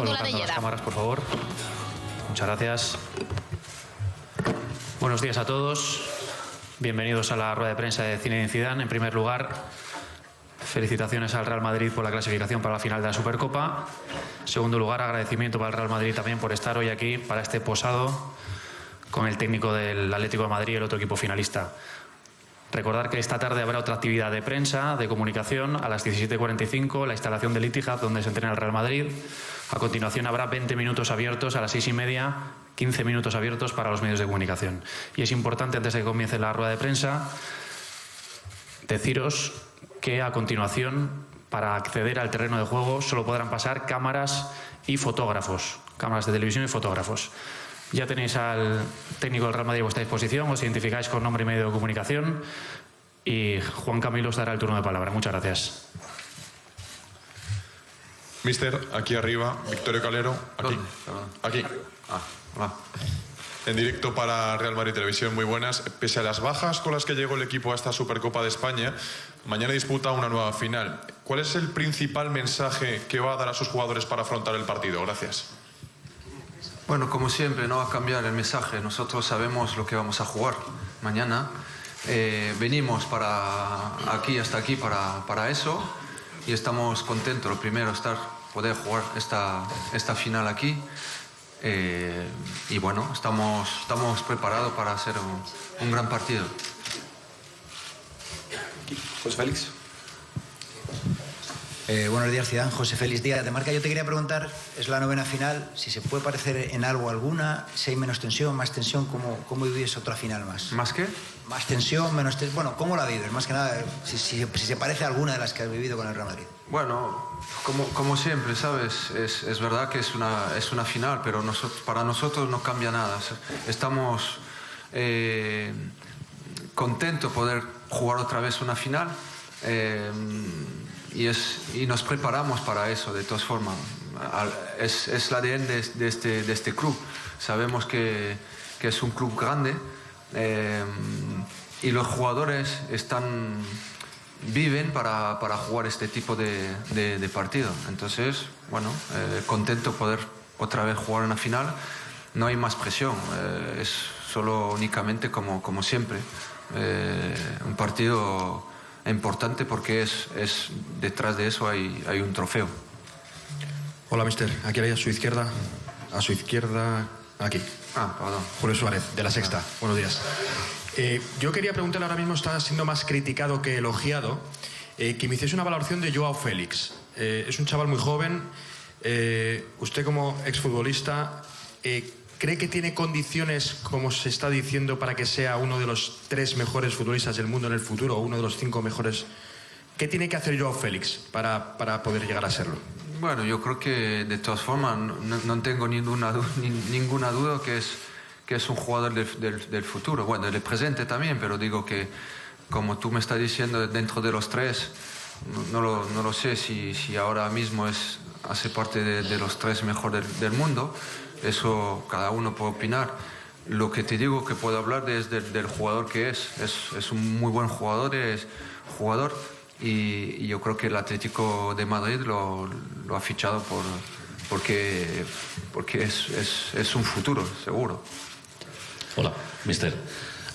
Dirección de la Colocando las Bellera. cámaras, por favor. Muchas gracias. Buenos días a todos. Bienvenidos a la rueda de prensa de Zinedine Zidane. En primer lugar, felicitaciones al Real Madrid por la clasificación para la final de la Supercopa. En segundo lugar, agradecimiento para el Real Madrid también por estar hoy aquí para este posado con el técnico del Atlético de Madrid y el otro equipo finalista. Recordar que esta tarde habrá otra actividad de prensa, de comunicación, a las 17:45, la instalación del Etihad, donde se entrena el Real Madrid. A continuación habrá 20 minutos abiertos a las 6:30, 15 minutos abiertos para los medios de comunicación. Y es importante, antes de que comience la rueda de prensa, deciros que a continuación, para acceder al terreno de juego, solo podrán pasar cámaras y fotógrafos, cámaras de televisión y fotógrafos. Ya tenéis al técnico del Real Madrid a vuestra disposición, os identificáis con nombre y medio de comunicación y Juan Camilo os dará el turno de palabra. Muchas gracias. Mister, aquí arriba, Victorio Calero, aquí. Aquí. Hola. En directo para Real Madrid Televisión, muy buenas. Pese a las bajas con las que llegó el equipo a esta Supercopa de España, mañana disputa una nueva final. ¿Cuál es el principal mensaje que va a dar a sus jugadores para afrontar el partido? Gracias. Bueno, como siempre, no va a cambiar el mensaje. Nosotros sabemos lo que vamos a jugar mañana. Venimos hasta aquí para eso y estamos contentos. Lo primero, poder jugar esta final aquí. Y bueno, estamos preparados para hacer un gran partido. José Félix. Buenos días, Zidane. José Félix Díaz de Marca. Yo te quería preguntar, es la novena final, si se puede parecer en algo alguna, si hay menos tensión, más tensión, ¿cómo vives otra final más? ¿Más qué? Más tensión, menos tensión. Bueno, ¿cómo la vives? Más que nada, si se parece a alguna de las que has vivido con el Real Madrid. Bueno, como siempre, ¿sabes? Es verdad que es una final, pero para nosotros no cambia nada. Estamos contentos de poder jugar otra vez una final. Y nos preparamos para eso, de todas formas. Es el ADN de este club. Sabemos que es un club grande y los jugadores viven para jugar este tipo de partido. Entonces, bueno, contento poder otra vez jugar una final. No hay más presión, es solo únicamente como siempre. Un partido importante porque detrás de eso hay un trofeo. Hola, mister. Aquí a su izquierda. A su izquierda, aquí. Perdón. Julio Suárez, de La Sexta. Buenos días. Yo quería preguntarle, ahora mismo está siendo más criticado que elogiado, que me hiciese una valoración de Joao Félix. Es un chaval muy joven. Usted como exfutbolista, ¿cree que tiene condiciones, como se está diciendo, para que sea uno de los 3 mejores futbolistas del mundo en el futuro, o uno de los 5 mejores? ¿Qué tiene que hacer Joao Félix para poder llegar a serlo? Bueno, yo creo que de todas formas no tengo ninguna duda que es un jugador del futuro. Bueno, del presente también, pero digo que, como tú me estás diciendo, dentro de los 3, no lo sé si ahora mismo hace parte de los 3 mejores del mundo. Eso cada uno puede opinar. Lo que te digo que puedo hablar es del jugador que es un muy buen jugador, y yo creo que el Atlético de Madrid lo ha fichado porque es un futuro, seguro. Hola, mister.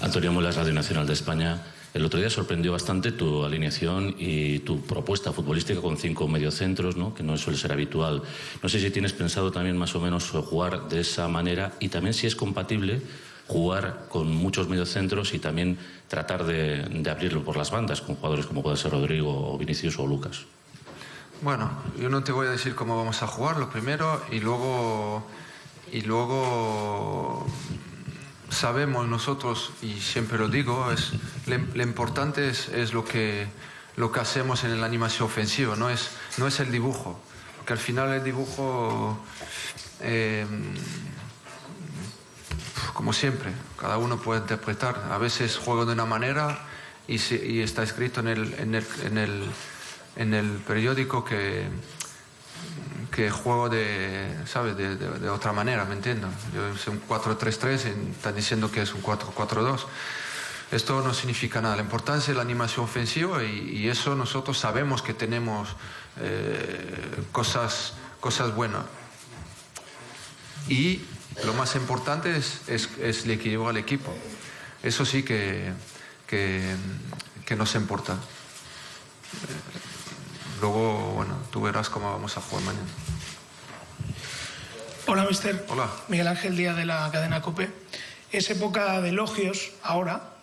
Antonio Muelas, Radio Nacional de España. El otro día sorprendió bastante tu alineación y tu propuesta futbolística con 5 mediocentros, ¿no? Que no suele ser habitual. No sé si tienes pensado también más o menos jugar de esa manera y también si es compatible jugar con muchos mediocentros y también tratar de abrirlo por las bandas con jugadores como puede ser Rodrigo o Vinicius o Lucas. Bueno, yo no te voy a decir cómo vamos a jugar, lo primero, y luego sabemos nosotros, y siempre lo digo, lo importante es lo que hacemos en la animación ofensiva, no es el dibujo, porque al final el dibujo, como siempre, cada uno puede interpretar. A veces juego de una manera y está escrito en el periódico que juego de otra manera, ¿me entiendo? Yo sé un 4-3-3 y están diciendo que es un 4-4-2. Esto no significa nada. La importancia es la animación ofensiva y eso nosotros sabemos que tenemos cosas buenas. Y lo más importante es el equilibrio al equipo. Eso sí que nos importa. Luego, bueno, tú verás cómo vamos a jugar mañana. Hola, mister. Hola. Miguel Ángel Díaz de la cadena COPE. Es época de elogios ahora,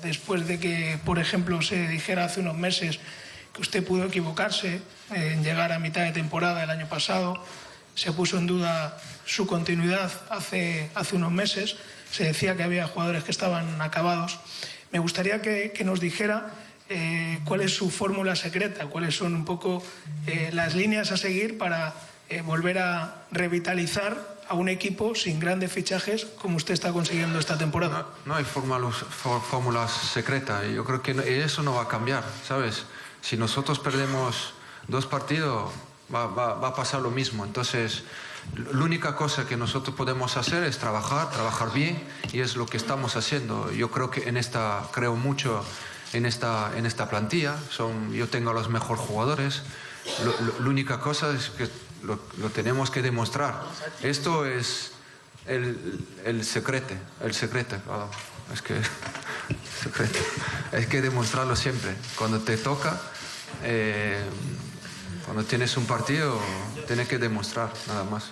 después de que, por ejemplo, se dijera hace unos meses que usted pudo equivocarse en llegar a mitad de temporada el año pasado. Se puso en duda su continuidad hace unos meses. Se decía que había jugadores que estaban acabados. Me gustaría que nos dijera cuál es su fórmula secreta, cuáles son un poco las líneas a seguir para volver a revitalizar a un equipo sin grandes fichajes como usted está consiguiendo esta temporada. No hay fórmulas secretas. Yo creo que eso no va a cambiar, ¿sabes? Si nosotros perdemos 2 partidos, va a pasar lo mismo. Entonces, la única cosa que nosotros podemos hacer es trabajar bien, y es lo que estamos haciendo. Yo creo que creo mucho en esta plantilla. Yo tengo a los mejores jugadores. La única cosa es que lo tenemos que demostrar. Esto es el secreto. Perdón. Es que demostrarlo siempre. Cuando te toca, cuando tienes un partido, tienes que demostrar, nada más.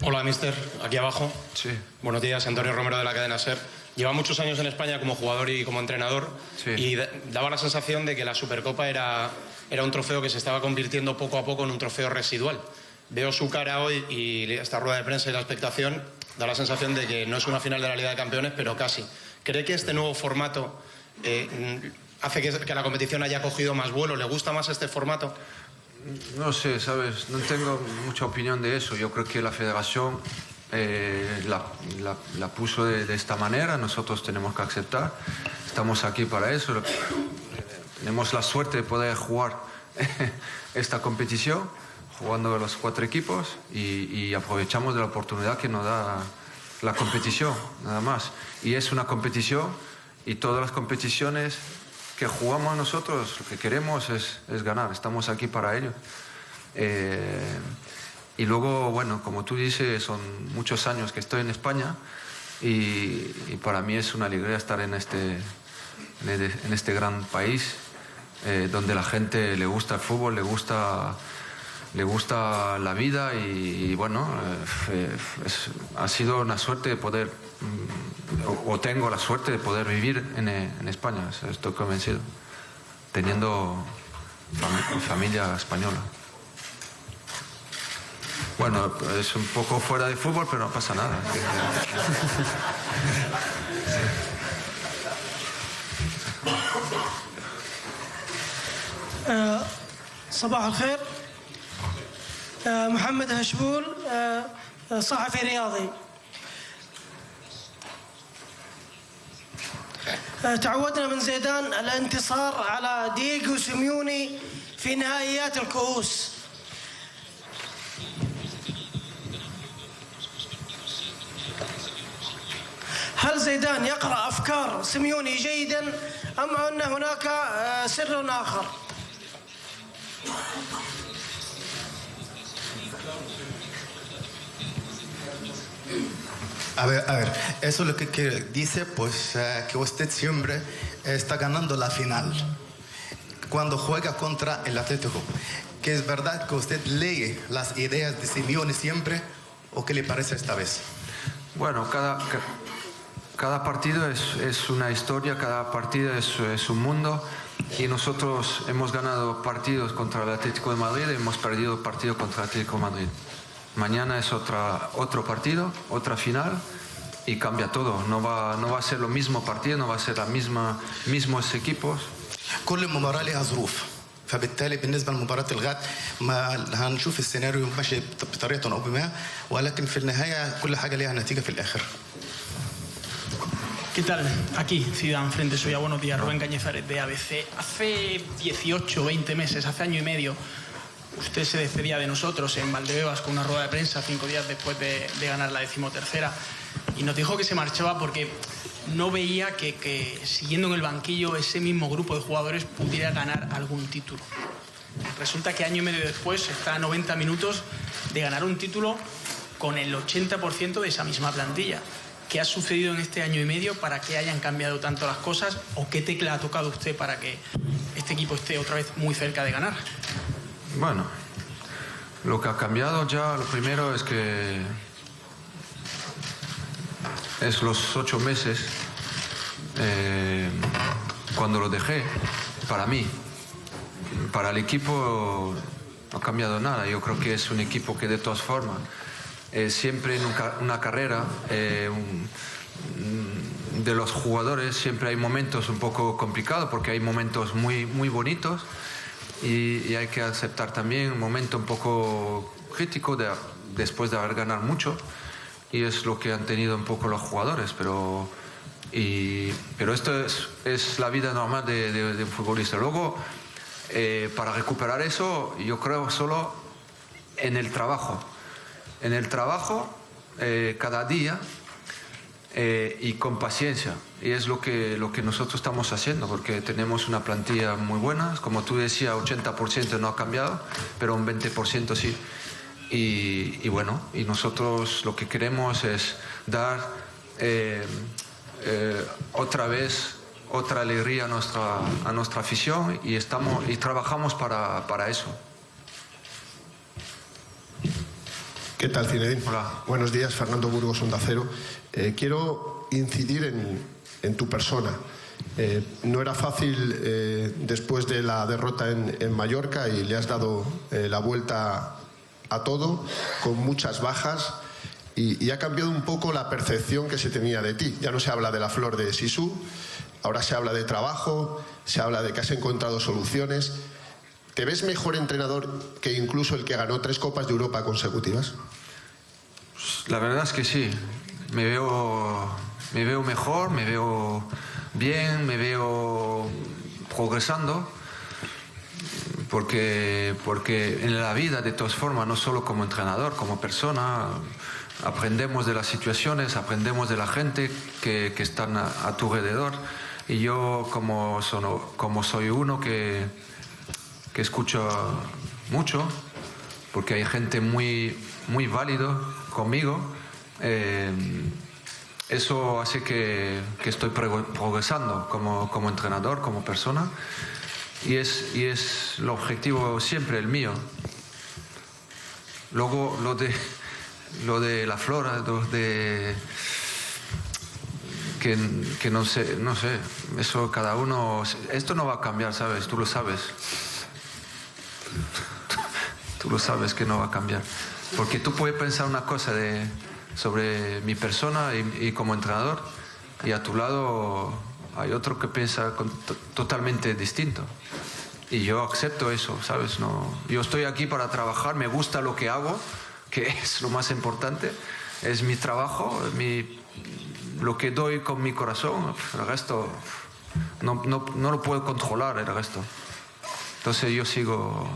Hola, mister. Aquí abajo. Sí. Buenos días, Antonio Romero de la cadena SER. Lleva muchos años en España como jugador y como entrenador. Sí. Y daba la sensación de que la Supercopa era un trofeo que se estaba convirtiendo poco a poco en un trofeo residual. Veo su cara hoy y esta rueda de prensa y la expectación, da la sensación de que no es una final de la Liga de Campeones, pero casi. ¿Cree que este nuevo formato hace que la competición haya cogido más vuelo? ¿Le gusta más este formato? No sé, ¿sabes? No tengo mucha opinión de eso. Yo creo que la federación la puso de esta manera. Nosotros tenemos que aceptar. Estamos aquí para eso. Tenemos la suerte de poder jugar esta competición, jugando los 4 equipos, y aprovechamos de la oportunidad que nos da la competición, nada más. Y es una competición, y todas las competiciones que jugamos nosotros, lo que queremos es ganar. Estamos aquí para ello. Y luego, bueno, como tú dices, son muchos años que estoy en España, y para mí es una alegría estar en este gran país, donde la gente le gusta el fútbol, le gusta la vida, y bueno, ha sido una suerte de poder, o tengo la suerte de poder vivir en España. Estoy convencido, teniendo familia española. Bueno, es un poco fuera de fútbol, pero no pasa nada. صباح الخير. محمد هشبول، صحفي رياضي. تعودنا من زيدان الانتصار على دييغو سيميوني في نهائيات الكؤوس. هل زيدان يقرأ أفكار سيميوني جيدا أم أن هناك سر آخر؟ A ver, eso es lo que dice, pues que usted siempre está ganando la final cuando juega contra el Atlético. ¿Que es verdad que usted lee las ideas de Simeone siempre, o qué le parece esta vez? Bueno, cada partido es una historia, cada partido es un mundo, y nosotros hemos ganado partidos contra el Atlético de Madrid y hemos perdido partidos contra el Atlético de Madrid. Mañana es otro partido, otra final, y cambia todo. No va a ser lo mismo partido, no va a ser mismos equipos. كل مباراة لها ظروف، فبالتالي بالنسبة لمباراة الغد ما هنشوف السيناريو ماشي بطريقة أو بما، ولكن في النهاية كل حاجة لها نتيجة في الآخر. ¿Qué tal? Aquí, Ciudad Enfrente, soy a Buenos Días, Rubén Cañizares de ABC. Hace 18, 20 meses, hace año y medio, usted se despedía de nosotros en Valdebebas con una rueda de prensa 5 días después de ganar la 13ª, y nos dijo que se marchaba porque no veía que siguiendo en el banquillo ese mismo grupo de jugadores pudiera ganar algún título. Resulta que año y medio después está a 90 minutos de ganar un título con el 80% de esa misma plantilla. ¿Qué ha sucedido en este año y medio para que hayan cambiado tanto las cosas? ¿O qué tecla ha tocado usted para que este equipo esté otra vez muy cerca de ganar? Bueno, lo que ha cambiado ya, lo primero es que es los 8 meses cuando lo dejé, para mí. Para el equipo no ha cambiado nada. Yo creo que es un equipo que de todas formas, siempre en una carrera de los jugadores siempre hay momentos un poco complicados porque hay momentos muy, muy bonitos y hay que aceptar también un momento un poco crítico después de haber ganado mucho, y es lo que han tenido un poco los jugadores, pero esto es la vida normal de un futbolista. Luego, para recuperar eso, yo creo solo en el trabajo. En el trabajo, cada día, y con paciencia. Y es lo que nosotros estamos haciendo, porque tenemos una plantilla muy buena. Como tú decías, 80% no ha cambiado, pero un 20% sí. Y bueno, y nosotros lo que queremos es dar otra vez otra alegría a nuestra afición, y trabajamos para eso. ¿Qué tal, Zinedine? Hola. Buenos días, Fernando Burgos, Onda Cero. Quiero incidir en tu persona. No era fácil después de la derrota en Mallorca, y le has dado la vuelta a todo, con muchas bajas, y ha cambiado un poco la percepción que se tenía de ti. Ya no se habla de la flor de Sisu, ahora se habla de trabajo, se habla de que has encontrado soluciones. ¿Te ves mejor entrenador que incluso el que ganó 3 Copas de Europa consecutivas? La verdad es que sí. Me veo mejor, me veo bien, me veo progresando, porque en la vida, de todas formas, no solo como entrenador, como persona, aprendemos de las situaciones, aprendemos de la gente que están a tu alrededor. Y yo, como soy uno que escucho mucho, porque hay gente muy, muy válido conmigo, eso hace que estoy progresando como entrenador, como persona, y es el objetivo siempre el mío. Luego lo de la flora, que no sé, eso cada uno, esto no va a cambiar, ¿sabes? Tú lo sabes. Tú lo sabes que no va a cambiar. Porque tú puedes pensar una cosa sobre mi persona y como entrenador, y a tu lado hay otro que piensa totalmente distinto. Y yo acepto eso, ¿sabes? Yo estoy aquí para trabajar, me gusta lo que hago, que es lo más importante, es mi trabajo, lo que doy con mi corazón. El resto no lo puedo controlar, el resto. Entonces yo sigo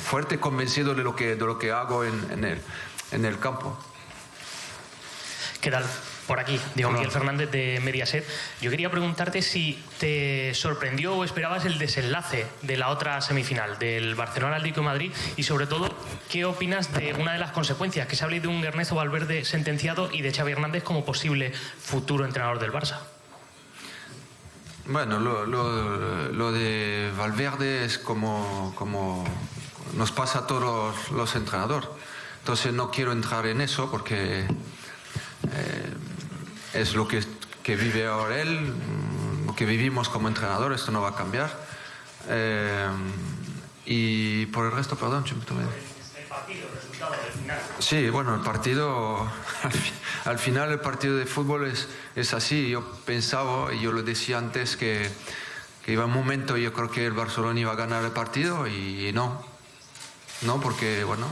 fuerte, convencido de lo que hago en el campo. ¿Qué tal? Por aquí, Diego Miguel Fernández de Mediaset. Yo quería preguntarte si te sorprendió o esperabas el desenlace de la otra semifinal, del Barcelona Atlético de Madrid, y sobre todo, ¿qué opinas de una de las consecuencias? Que se habla de un Ernesto Valverde sentenciado y de Xavi Hernández como posible futuro entrenador del Barça. Bueno, lo de Valverde es como nos pasa a todos los entrenadores. Entonces no quiero entrar en eso porque es lo que vive ahora él, lo que vivimos como entrenador, esto no va a cambiar. Y por el resto, perdón, el partido, el resultado del final. Sí, bueno, el partido, al final el partido de fútbol es así. Yo pensaba, y yo lo decía antes, que iba un momento, yo creo que el Barcelona iba a ganar el partido, y no, porque bueno,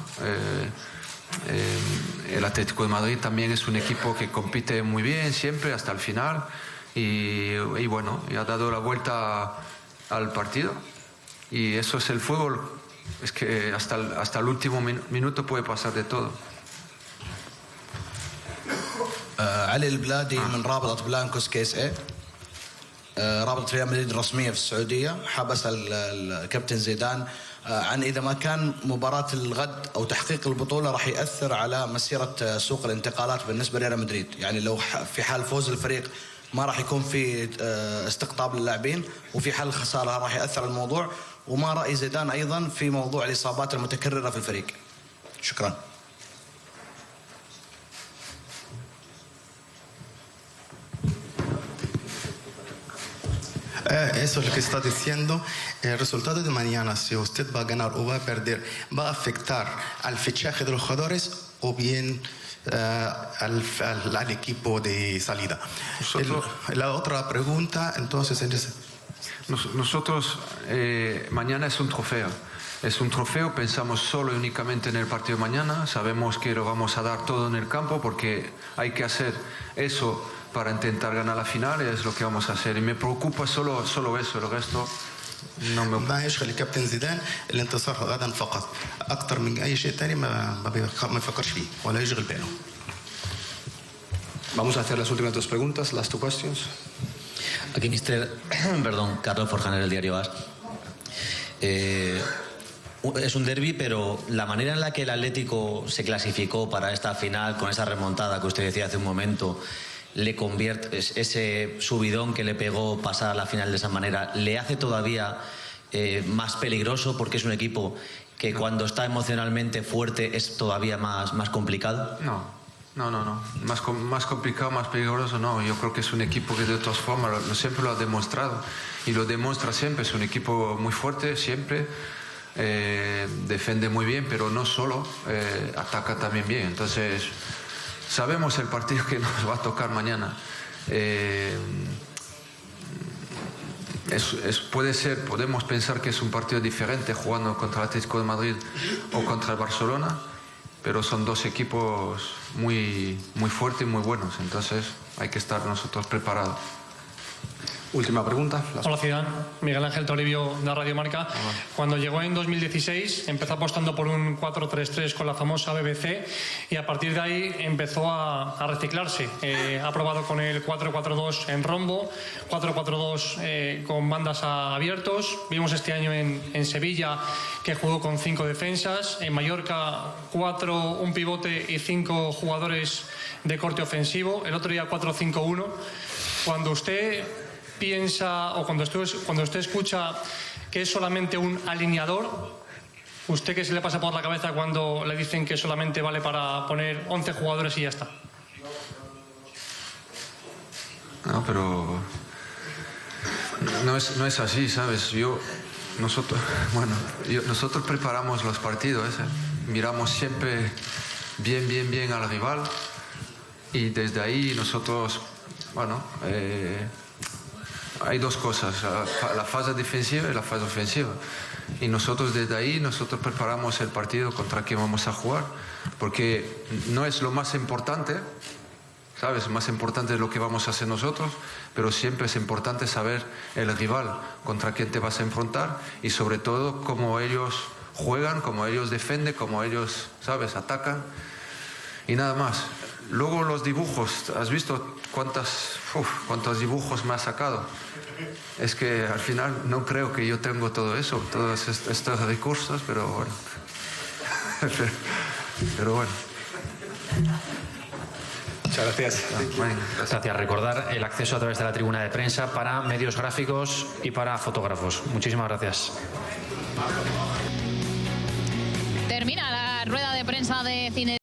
el Atlético de Madrid también es un equipo que compite muy bien siempre hasta el final, y bueno, y ha dado la vuelta al partido, y eso es el fútbol, es que hasta el último minuto puede pasar de todo. علي البلادي من رابطة بلانكوس كيس اي رابطة ريال مدريد الرسمية في السعودية. حبس الكابتن زيدان عن إذا ما كان مباراة الغد أو تحقيق البطولة راح يأثر على مسيرة سوق الانتقالات بالنسبة لريال مدريد. يعني لو في حال فوز الفريق ما راح يكون في استقطاب للاعبين، وفي حال الخسارة راح يأثر على الموضوع. وما رأي زيدان أيضا في موضوع الإصابات المتكررة في الفريق؟ شكرا. Eso es lo que está diciendo. El resultado de mañana, si usted va a ganar o va a perder, va a afectar al fichaje de los jugadores o bien al equipo de salida. La otra pregunta, entonces... Nosotros, mañana es un trofeo. Es un trofeo, pensamos solo y únicamente en el partido de mañana. Sabemos que lo vamos a dar todo en el campo porque hay que hacer eso para intentar ganar la final, y es lo que vamos a hacer. Y me preocupa solo eso, el resto no me... ما يشغل الكابتن زيدان الانتصار غدا فقط، أكثر من أي شيء ثاني ما يفكرش فيه ولا يشغل باله. Vamos a hacer las últimas dos preguntas, last two questions. Aquí, Carlos Forjaner, el diario AS. Es un derbi, pero la manera en la que el Atlético se clasificó para esta final, con esa remontada que usted decía hace un momento, le convierte, ese subidón que le pegó pasar a la final de esa manera, ¿le hace todavía más peligroso porque es un equipo que cuando está emocionalmente fuerte es todavía más complicado? No. Más complicado, más peligroso, no. Yo creo que es un equipo que de todas formas siempre lo ha demostrado y lo demuestra siempre. Es un equipo muy fuerte siempre, defiende muy bien, pero no solo, ataca también bien. Entonces, sabemos el partido que nos va a tocar mañana. Podemos pensar que es un partido diferente jugando contra el Atlético de Madrid o contra el Barcelona, pero son dos equipos muy fuertes y muy buenos, entonces hay que estar nosotros preparados. Última pregunta. Hola, Zidane. Miguel Ángel Toribio, de Radio Marca. Cuando llegó en 2016 empezó apostando por un 4-3-3 con la famosa BBC y a partir de ahí empezó a reciclarse. Ha probado con el 4-4-2 en rombo, 4-4-2 con bandas abiertos. Vimos este año en Sevilla que jugó con 5 defensas. En Mallorca 4, un pivote y 5 jugadores de corte ofensivo. El otro día 4-5-1. Cuando usted piensa o cuando usted escucha que es solamente un alineador, ¿usted qué se le pasa por la cabeza cuando le dicen que solamente vale para poner 11 jugadores y ya está? No, pero no es así, ¿sabes? Nosotros preparamos los partidos, miramos siempre bien al rival y desde ahí nosotros, hay dos cosas, la fase defensiva y la fase ofensiva. Y nosotros desde ahí, preparamos el partido contra quien vamos a jugar, porque no es lo más importante, ¿sabes? Más importante es lo que vamos a hacer nosotros, pero siempre es importante saber el rival contra quien te vas a enfrentar y sobre todo cómo ellos juegan, cómo ellos defienden, cómo ellos, ¿sabes?, atacan y nada más. Luego los dibujos, ¿has visto cuántos dibujos me ha sacado? Es que al final no creo que yo tengo todo eso, todos estos recursos, pero bueno. Pero bueno. Muchas gracias. Gracias. Recordar el acceso a través de la tribuna de prensa para medios gráficos y para fotógrafos. Muchísimas gracias. Termina la rueda de prensa de Cine.